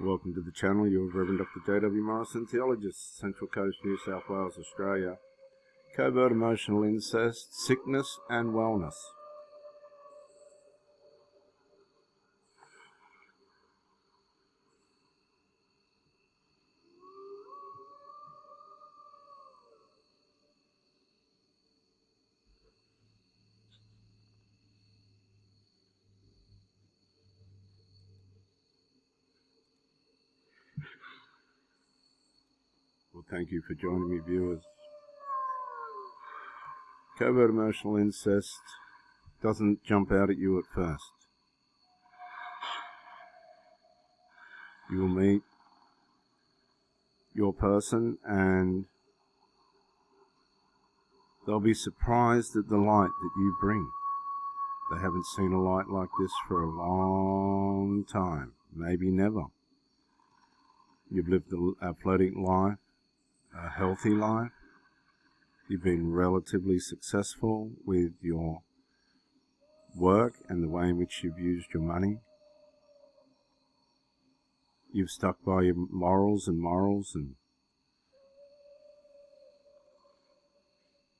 Welcome to the channel. You're Rev Dr. J.W. Morrison, theologist, Central Coast, New South Wales, Australia. Covert emotional incest, sickness and wellness. Well, thank you for joining me, viewers. Covert emotional incest doesn't jump out at you at first. You will meet your person and they'll be surprised at the light that you bring. They haven't seen a light like this for a long time, maybe never. You've lived a floating life, a healthy life. You've been relatively successful with your work and the way in which you've used your money. You've stuck by your morals and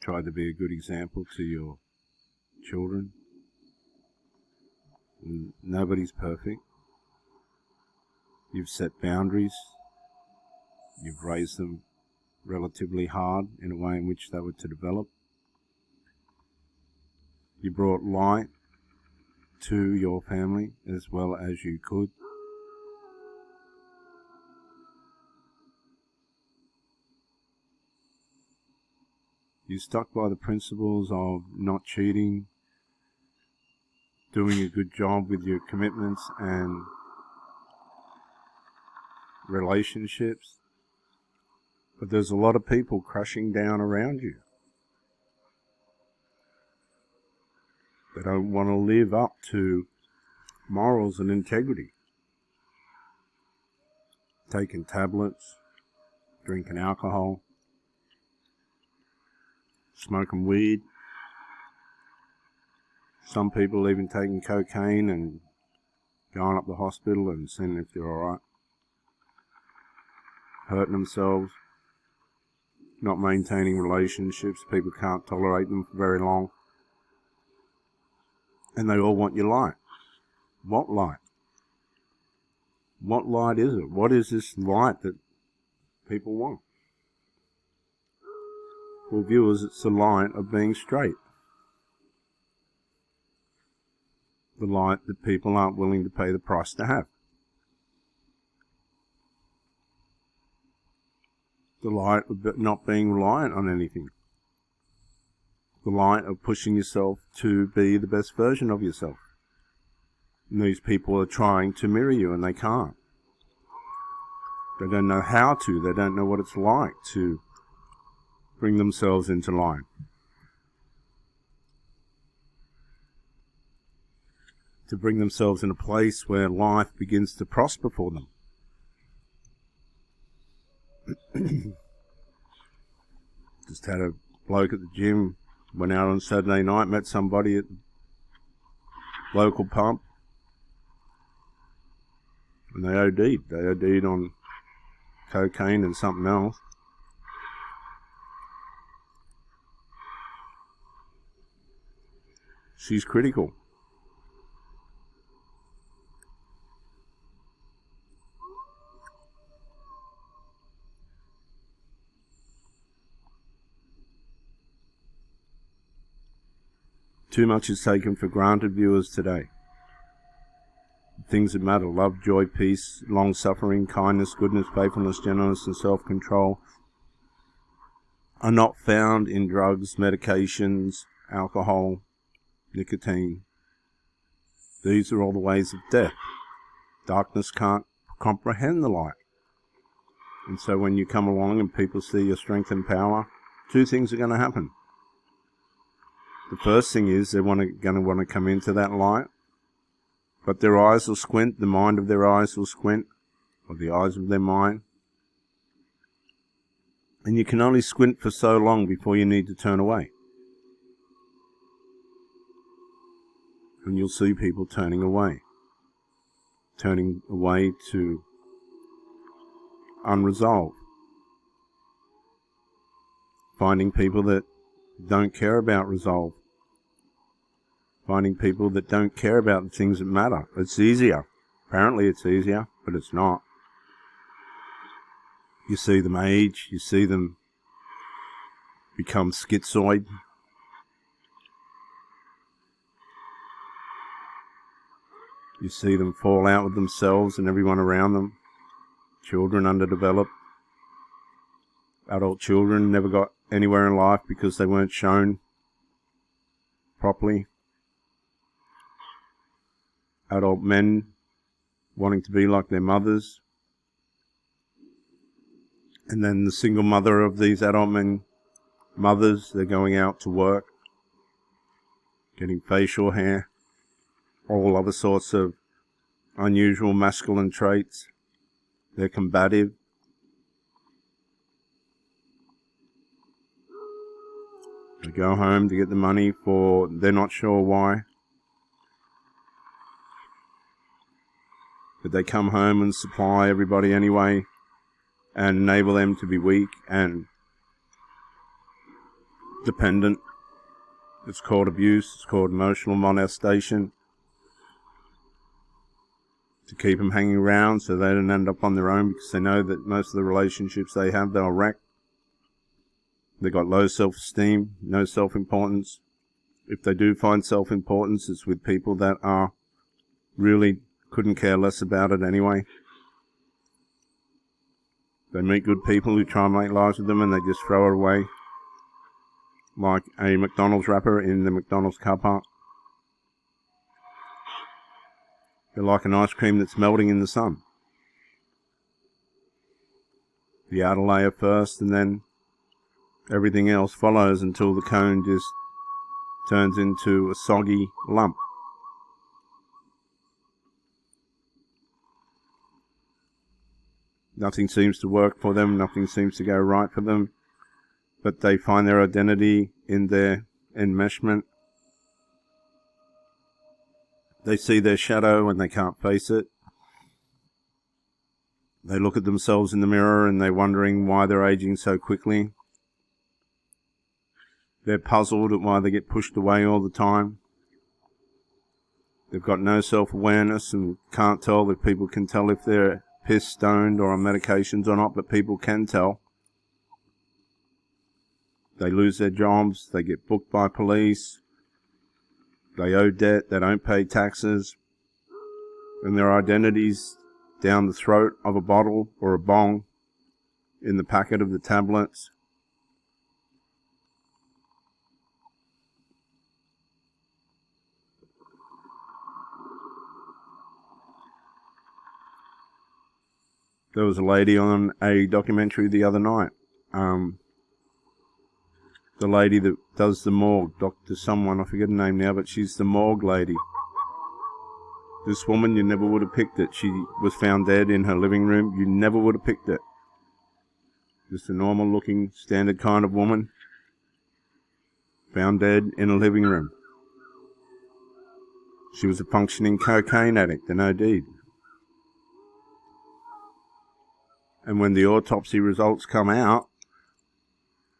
tried to be a good example to your children. Nobody's perfect. You've set boundaries. You've raised them relatively hard in a way in which they were to develop. You brought light to your family as well as you could. You stuck by the principles of not cheating, doing a good job with your commitments and relationships. But there's a lot of people crushing down around you. They don't want to live up to morals and integrity. Taking tablets, drinking alcohol, smoking weed. Some people even taking cocaine and going up to the hospital and seeing if they're alright. Hurting themselves. Not maintaining relationships. People can't tolerate them for very long. And they all want your light. What light? What light is it? What is this light that people want? Well, viewers, it's the light of being straight. The light that people aren't willing to pay the price to have. The light of not being reliant on anything. The light of pushing yourself to be the best version of yourself. And these people are trying to mirror you and they can't. They don't know how to. They don't know what it's like to bring themselves into line. To bring themselves in a place where life begins to prosper for them. Just had a bloke at the gym, went out on Saturday night, met somebody at the local pump, and they OD'd. They OD'd on cocaine and something else. She's critical. Too much is taken for granted, viewers, today. Things that matter: love, joy, peace, long-suffering, kindness, goodness, faithfulness, gentleness, and self-control are not found in drugs, medications, alcohol, nicotine. These are all the ways of death. Darkness can't comprehend the light. And so when you come along and people see your strength and power, two things are going to happen. The first thing is they're going to want to come into that light, but their eyes will squint, the mind of their eyes will squint, or the eyes of their mind. And you can only squint for so long before you need to turn away. And you'll see people turning away to unresolved. Finding people that don't care about resolve. Finding people that don't care about the things that matter. It's easier. Apparently it's easier, but it's not. You see them age, you see them become schizoid. You see them fall out with themselves and everyone around them. Children underdeveloped. Adult children never got anywhere in life because they weren't shown properly. Adult men wanting to be like their mothers. And then the single mother of these adult men, mothers, they're going out to work, getting facial hair, all other sorts of unusual masculine traits. They're combative. They go home to get the money for they're not sure why. But they come home and supply everybody anyway and enable them to be weak and dependent. It's called abuse. It's called emotional molestation. To keep them hanging around so they don't end up on their own, because they know that most of the relationships they have, they'll wreck. They've got low self-esteem, no self-importance. If they do find self-importance, it's with people that are really couldn't care less about it anyway. They meet good people who try and make lives with them and they just throw it away. Like a McDonald's wrapper in the McDonald's car park. They're like an ice cream that's melting in the sun. The outer layer first and then everything else follows until the cone just turns into a soggy lump. Nothing seems to work for them, nothing seems to go right for them, but they find their identity in their enmeshment. They see their shadow and they can't face it. They look at themselves in the mirror and they're wondering why they're aging so quickly. They're puzzled at why they get pushed away all the time. They've got no self-awareness and can't tell if people can tell if they're piss stoned or on medications or not, but people can tell. They lose their jobs, they get booked by police, they owe debt, they don't pay taxes, and their identity's down the throat of a bottle or a bong in the packet of the tablets. There was a lady on a documentary the other night. The lady that does the morgue, Dr. someone, I forget her name now, but she's the morgue lady. This woman, you never would have picked it. She was found dead in her living room. You never would have picked it. Just a normal looking, standard kind of woman. Found dead in a living room. She was a functioning cocaine addict and OD'd. And when the autopsy results come out,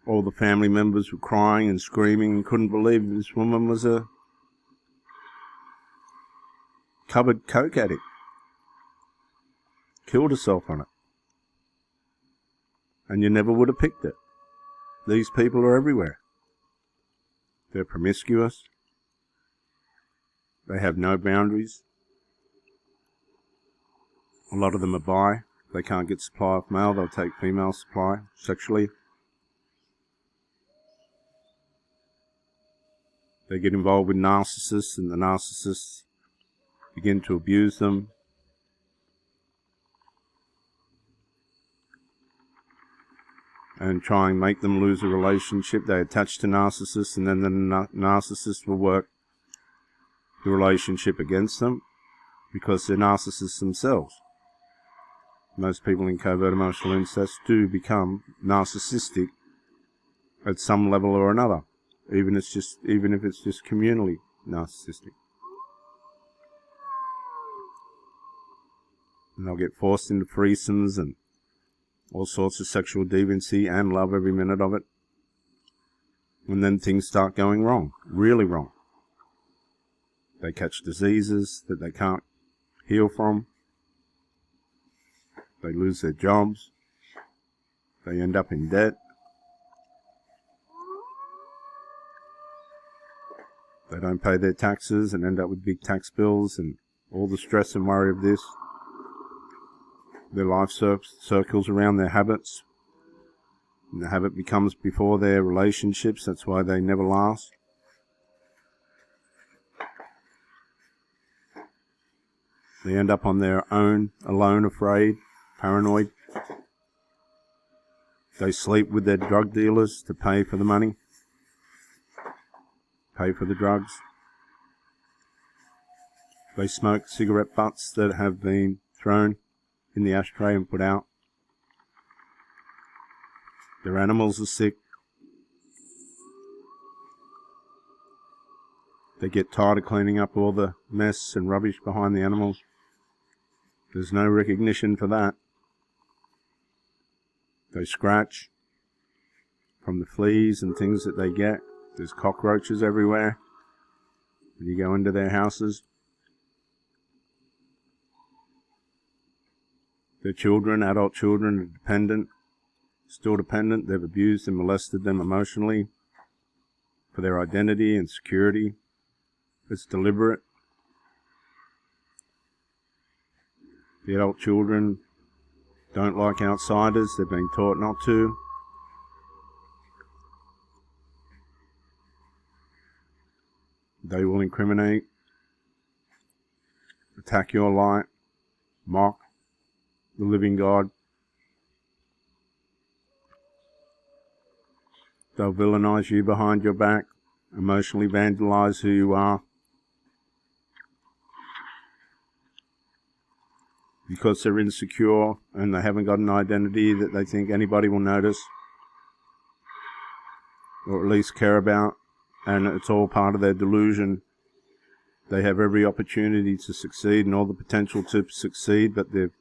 all the family members were crying and screaming and couldn't believe this woman was a cupboard coke addict. Killed herself on it. And you never would have picked it. These people are everywhere. They're promiscuous. They have no boundaries. A lot of them are bi. They can't get supply of male, they'll take female supply sexually. They get involved with narcissists and the narcissists begin to abuse them. And try and make them lose a relationship. They attach to narcissists and then the narcissist will work the relationship against them because they're narcissists themselves. Most people in covert emotional incest do become narcissistic at some level or another, even if it's just communally narcissistic. And they'll get forced into threesomes and all sorts of sexual deviancy and love every minute of it. And then things start going wrong, really wrong. They catch diseases that they can't heal from. They lose their jobs. They end up in debt. They don't pay their taxes and end up with big tax bills and all the stress and worry of this. Their life circles around their habits. And the habit becomes before their relationships. That's why they never last. They end up on their own, alone, afraid, paranoid. They sleep with their drug dealers to pay for the money, pay for the drugs. They smoke cigarette butts that have been thrown in the ashtray and put out. Their animals are sick. They get tired of cleaning up all the mess and rubbish behind the animals. There's no recognition for that. They scratch from the fleas and things that they get. There's cockroaches everywhere when you go into their houses. Their children, adult children, are dependent, still dependent. They've abused and molested them emotionally for their identity and security. It's deliberate. The adult children don't like outsiders. They've been taught not to. They will incriminate, attack your light, mock the living God. They'll villainize you behind your back, emotionally vandalize who you are. Because they're insecure and they haven't got an identity that they think anybody will notice or at least care about, and it's all part of their delusion. They have every opportunity to succeed and all the potential to succeed, but they've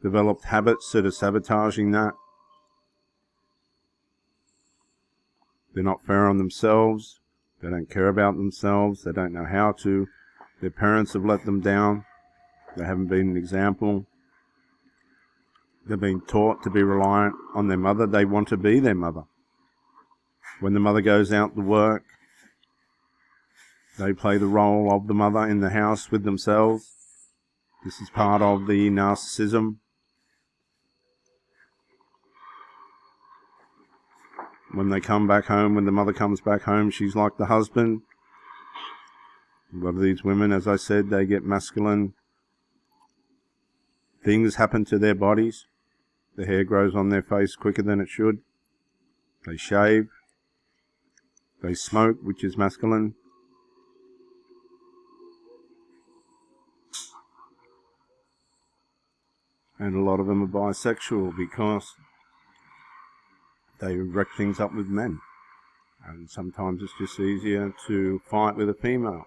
developed habits that are sabotaging that. They're not fair on themselves. They don't care about themselves. They don't know how to. Their parents have let them down. They haven't been an example. They've been taught to be reliant on their mother. They want to be their mother. When the mother goes out to work, they play the role of the mother in the house with themselves. This is part of the narcissism. When they come back home, when the mother comes back home, she's like the husband. A lot of these women, as I said, they get masculine. Things happen to their bodies. The hair grows on their face quicker than it should. They shave. They smoke, which is masculine. And a lot of them are bisexual because they wreck things up with men. And sometimes it's just easier to fight with a female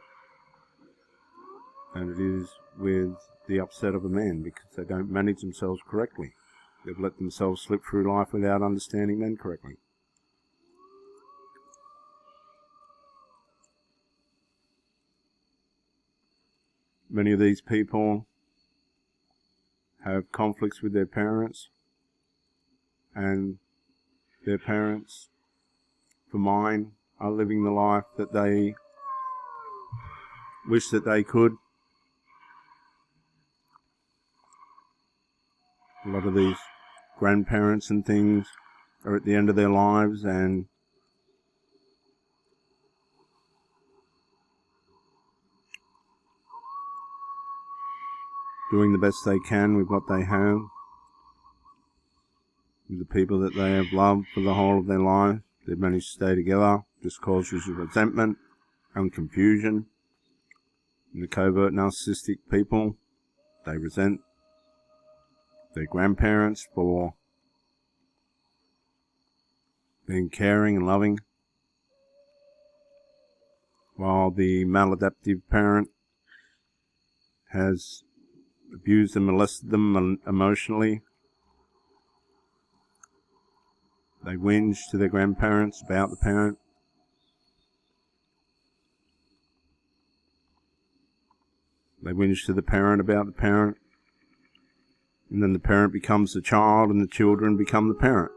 than it is with the upset of a man, because they don't manage themselves correctly. They've let themselves slip through life without understanding men correctly. Many of these people have conflicts with their parents, and their parents, for mine, are living the life that they wish that they could. A lot of these grandparents and things are at the end of their lives and doing the best they can with what they have, with the people that they have loved for the whole of their life. They've managed to stay together, just causes resentment and confusion. And the covert narcissistic people, they resent their grandparents for being caring and loving, while the maladaptive parent has abused and molested them emotionally They whinge to their grandparents about the parent. They whinge to the parent about the parent. And then the parent becomes the child and the children become the parent.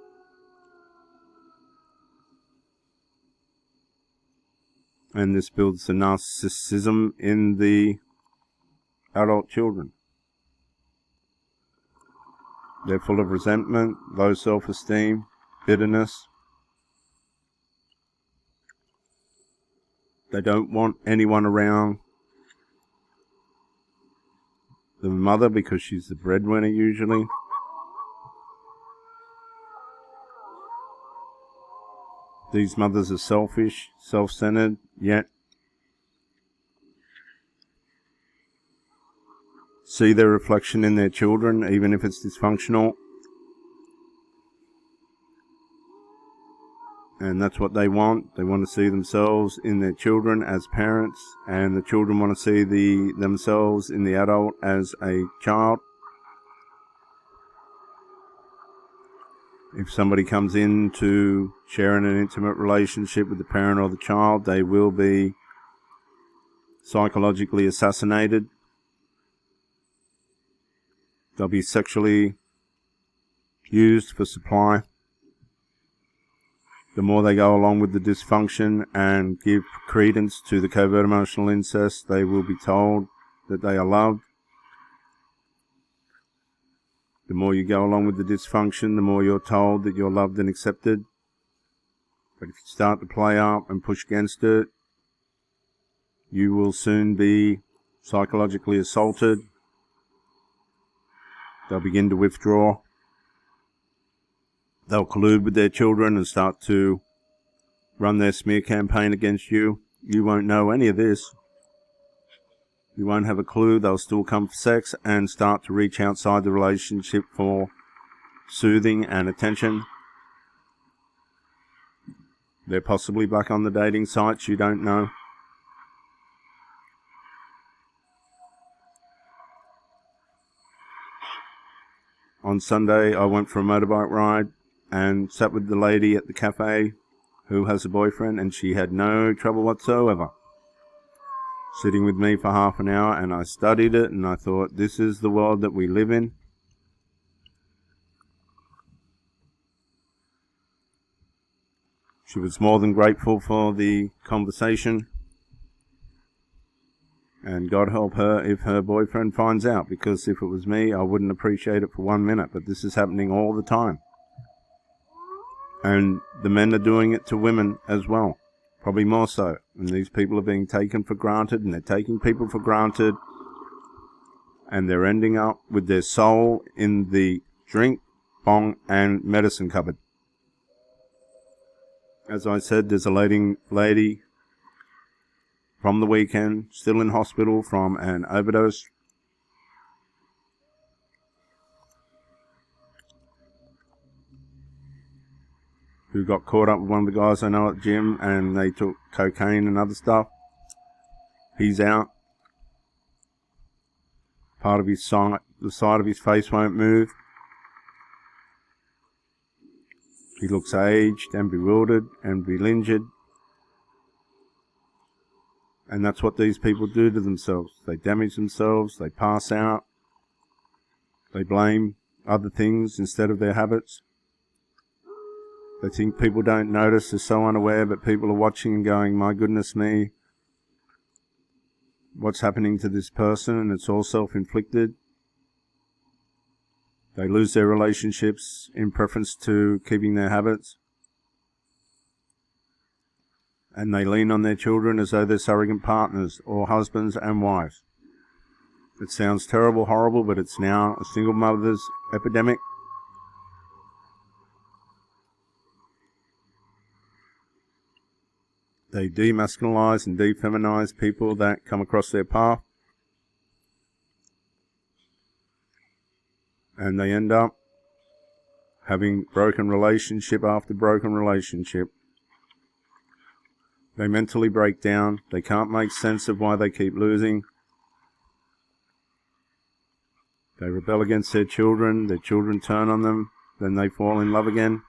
And this builds the narcissism in the adult children. They're full of resentment, low self-esteem, bitterness. They don't want anyone around the mother because she's the breadwinner usually. These mothers are selfish, self-centered, yet see their reflection in their children, even if it's dysfunctional. And that's what they want. They want to see themselves in their children as parents, and the children want to see themselves in the adult as a child. If somebody comes in to sharing an intimate relationship with the parent or the child, they will be psychologically assassinated. They'll be sexually used for supply. The more they go along with the dysfunction and give credence to the covert emotional incest, they will be told that they are loved. The more you go along with the dysfunction, the more you're told that you're loved and accepted. But if you start to play up and push against it, you will soon be psychologically assaulted. They'll begin to withdraw. They'll collude with their children and start to run their smear campaign against you. You won't know any of this. You won't have a clue. They'll still come for sex and start to reach outside the relationship for soothing and attention. They're possibly back on the dating sites. You don't know. On Sunday, I went for a motorbike ride and sat with the lady at the cafe who has a boyfriend, and she had no trouble whatsoever sitting with me for half an hour, and I studied it, and I thought, this is the world that we live in. She was more than grateful for the conversation, and God help her if her boyfriend finds out, because if it was me, I wouldn't appreciate it for 1 minute, but this is happening all the time. And the men are doing it to women as well, probably more so. And these people are being taken for granted, and they're taking people for granted, and they're ending up with their soul in the drink, bong, and medicine cupboard. As I said, there's a lady from the weekend still in hospital from an overdose. Who got caught up with one of the guys I know at the gym, and they took cocaine and other stuff. He's out. Part of his sight, the side of his face won't move. He looks aged and bewildered and belingered. And that's what these people do to themselves. They damage themselves, they pass out, they blame other things instead of their habits. They think people don't notice, they're so unaware, but people are watching and going, my goodness me, what's happening to this person? And it's all self-inflicted. They lose their relationships in preference to keeping their habits. And they lean on their children as though they're surrogate partners or husbands and wives. It sounds terrible, horrible, but it's now a single mother's epidemic. They demasculinize and defeminize people that come across their path. And they end up having broken relationship after broken relationship. They mentally break down. They can't make sense of why they keep losing. They rebel against their children turn on them, then they fall in love again.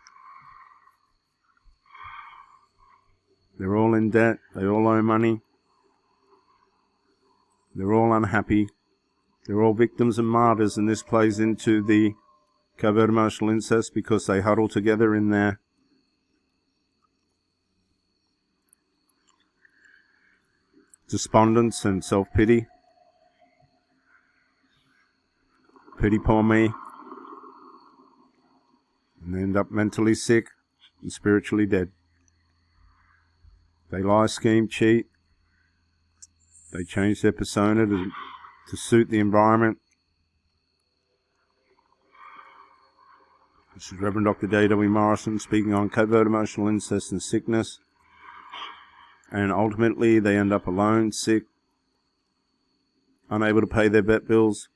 They're all in debt. They all owe money. They're all unhappy. They're all victims and martyrs, and this plays into the covert emotional incest because they huddle together in their despondence and self-pity. Pity poor me. And they end up mentally sick and spiritually dead. They lie, scheme, cheat. They change their persona to suit the environment. This is Rev Dr. J.W. Morrison speaking on covert emotional incest and sickness. And ultimately they end up alone, sick, unable to pay their vet bills.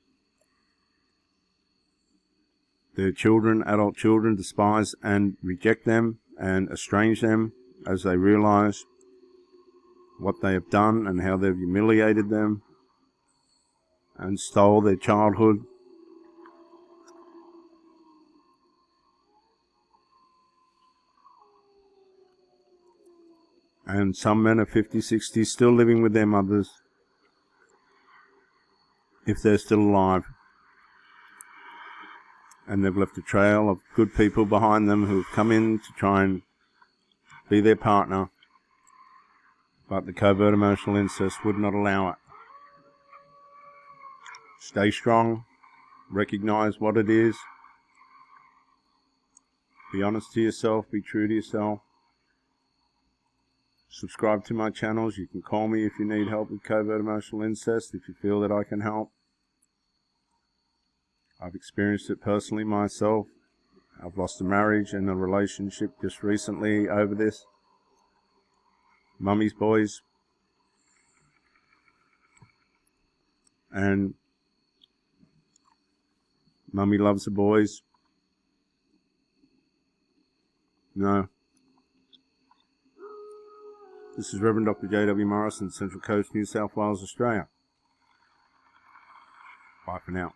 Their children, adult children, despise and reject them and estrange them as they realize what they have done and how they've humiliated them and stole their childhood. And some men are 50, 60 still living with their mothers, if they're still alive. And they've left a trail of good people behind them who've come in to try and be their partner, but the covert emotional incest would not allow it. Stay strong, recognize what it is, be honest to yourself, be true to yourself. Subscribe to my channels. You can call me if you need help with covert emotional incest, if you feel that I can help. I've experienced it personally myself. I've lost a marriage and a relationship just recently over this. Mummy's boys. And mummy loves the boys. No. This is Rev Dr. J.W. Morrison, Central Coast, New South Wales, Australia. Bye for now.